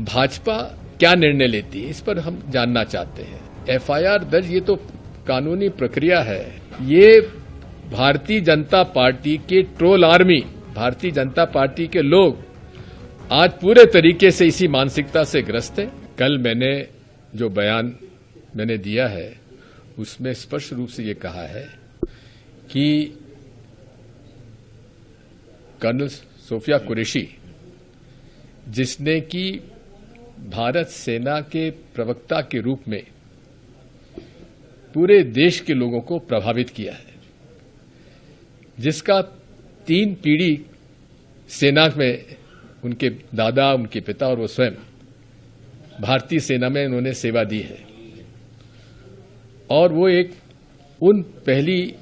भाजपा क्या निर्णय लेती है, इस पर हम जानना चाहते हैं। एफआईआर दर्ज ये तो कानूनी प्रक्रिया है। ये भारतीय जनता पार्टी के troll army, Bharatiya Janata party के लोग आज पूरे तरीके से इसी मानसिकता से ग्रस्त है। कल मैंने जो बयान मैंने दिया है उसमें स्पष्ट रूप से ये कहा है कि कर्नल सोफिया कुरैशी, जिसने कि भारत सेना के प्रवक्ता के रूप में पूरे देश के लोगों को प्रभावित किया है, जिसका 3 पीढ़ी सेना में उनके दादा, उनके पिता और वो स्वयं भारतीय सेना में उन्होंने सेवा दी है, और वो उन पहली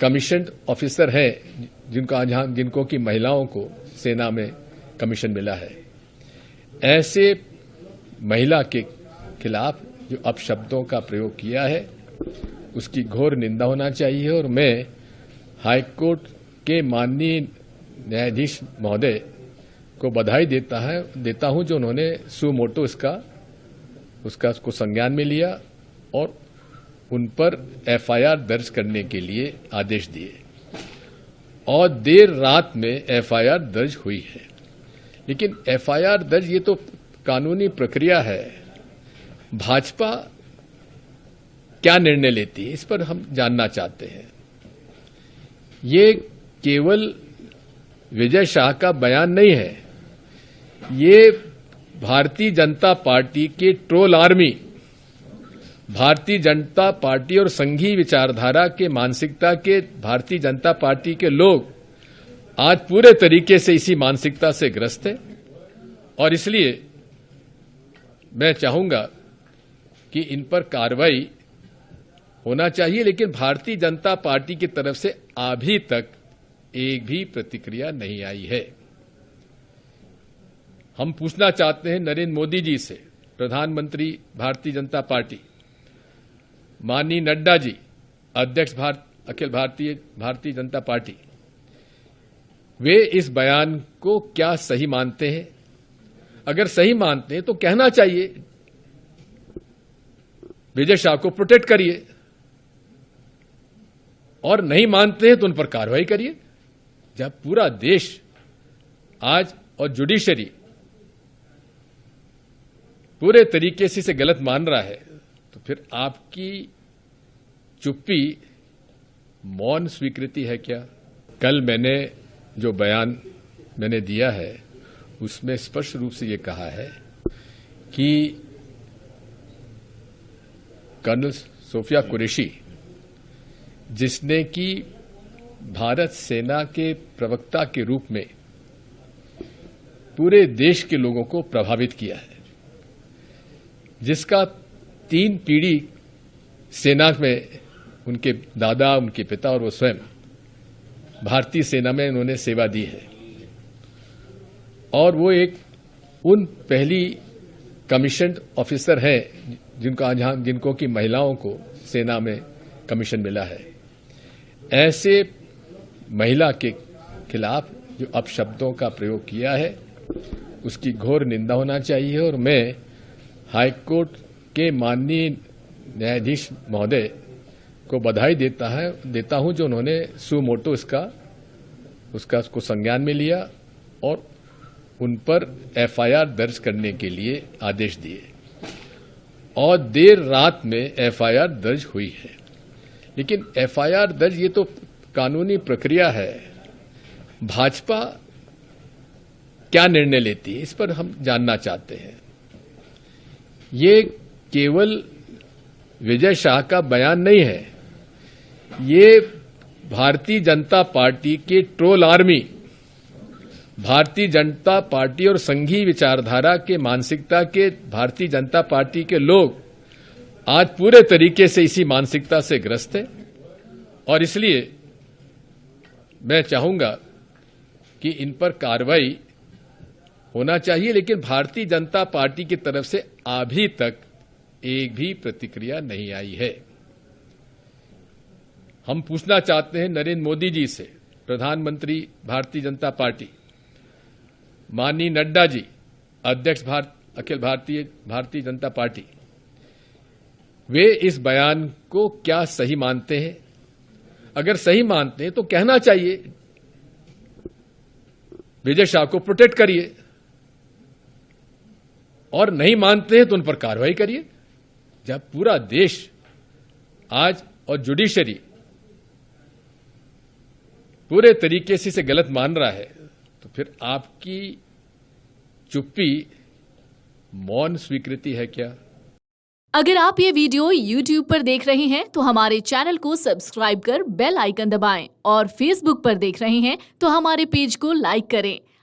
कमीशन्ड ऑफिसर है जिनको की महिलाओं को सेना में कमीशन मिला है। ऐसे महिला के खिलाफ जो अपशब्दों का प्रयोग किया है उसकी घोर निंदा होना चाहिए, और मैं हाईकोर्ट के माननीय न्यायाधीश महोदय को बधाई देता हूं जो उन्होंने सुमोटो उसको संज्ञान में लिया और उन पर एफआईआर दर्ज करने के लिए आदेश दिए, और देर रात में एफआईआर दर्ज हुई है। लेकिन एफआईआर दर्ज ये तो कानूनी प्रक्रिया है। भाजपा क्या निर्णय लेती है, इस पर हम जानना चाहते हैं। ये केवल विजय शाह का बयान नहीं है, ये भारतीय जनता पार्टी के troll army, Bharatiya Janata party और संघीय विचारधारा के मानसिकता के भारतीय जनता पार्टी के लोग आज पूरे तरीके से इसी मानसिकता से ग्रस्त है, और इसलिए मैं चाहूंगा कि इन पर कार्रवाई होना चाहिए। लेकिन भारतीय जनता पार्टी की तरफ से अभी तक एक भी प्रतिक्रिया नहीं आई है। हम पूछना चाहते हैं नरेंद्र मोदी जी से, प्रधानमंत्री भारतीय जनता पार्टी, माननीय नड्डा जी, अध्यक्ष अखिल भारतीय जनता पार्टी, वे इस बयान को क्या सही मानते हैं? अगर सही मानते हैं तो कहना चाहिए, विजय शाह को प्रोटेक्ट करिए, और नहीं मानते हैं तो उन पर कार्रवाई करिए। जब पूरा देश आज और जुडिशरी पूरे तरीके से इसे गलत मान रहा है, तो फिर आपकी चुप्पी मौन स्वीकृति है क्या? कल मैंने जो बयान मैंने दिया है उसमें स्पष्ट रूप से ये कहा है कि कर्नल सोफिया कुरैशी, जिसने कि भारत सेना के प्रवक्ता के रूप में पूरे देश के लोगों को प्रभावित किया है, जिसका 3 पीढ़ी सेना में उनके दादा, उनके पिता और वो स्वयं भारतीय सेना में उन्होंने सेवा दी है, और वो उन पहली कमीशन्ड ऑफिसर है जिनको की महिलाओं को सेना में कमीशन मिला है। ऐसे महिला के खिलाफ जो अपशब्दों का प्रयोग किया है उसकी घोर निंदा होना चाहिए, और मैं हाईकोर्ट के माननीय न्यायाधीश महोदय को बधाई देता हूं जो उन्होंने सुमोटो उसको संज्ञान में लिया और उन पर एफआईआर दर्ज करने के लिए आदेश दिए, और देर रात में एफआईआर दर्ज हुई है। लेकिन एफआईआर दर्ज ये तो कानूनी प्रक्रिया है। भाजपा क्या निर्णय लेती है, इस पर हम जानना चाहते हैं। ये केवल विजय शाह का बयान नहीं है, ये भारतीय जनता पार्टी के troll army, Bharatiya Janata party और संघीय विचारधारा के मानसिकता के भारतीय जनता पार्टी के लोग आज पूरे तरीके से इसी मानसिकता से ग्रस्त है, और इसलिए मैं चाहूंगा कि इन पर कार्रवाई होना चाहिए। लेकिन भारतीय जनता पार्टी की तरफ से अभी तक एक भी प्रतिक्रिया नहीं आई है। हम पूछना चाहते हैं नरेंद्र मोदी जी से, प्रधानमंत्री भारतीय जनता पार्टी, माननीय नड्डा जी, अध्यक्ष अखिल भारतीय जनता पार्टी, वे इस बयान को क्या सही मानते हैं? अगर सही मानते हैं तो कहना चाहिए, विजय शाह को प्रोटेक्ट करिए, और नहीं मानते हैं तो उन पर कार्रवाई करिए। जब पूरा देश आज और जुडिशरी पूरे तरीके से इसे गलत मान रहा है, तो फिर आपकी चुप्पी मौन स्वीकृति है क्या? अगर आप ये वीडियो YouTube पर देख रहे हैं तो हमारे चैनल को सब्सक्राइब कर बेल आइकन दबाएं, और Facebook पर देख रहे हैं तो हमारे पेज को लाइक करें।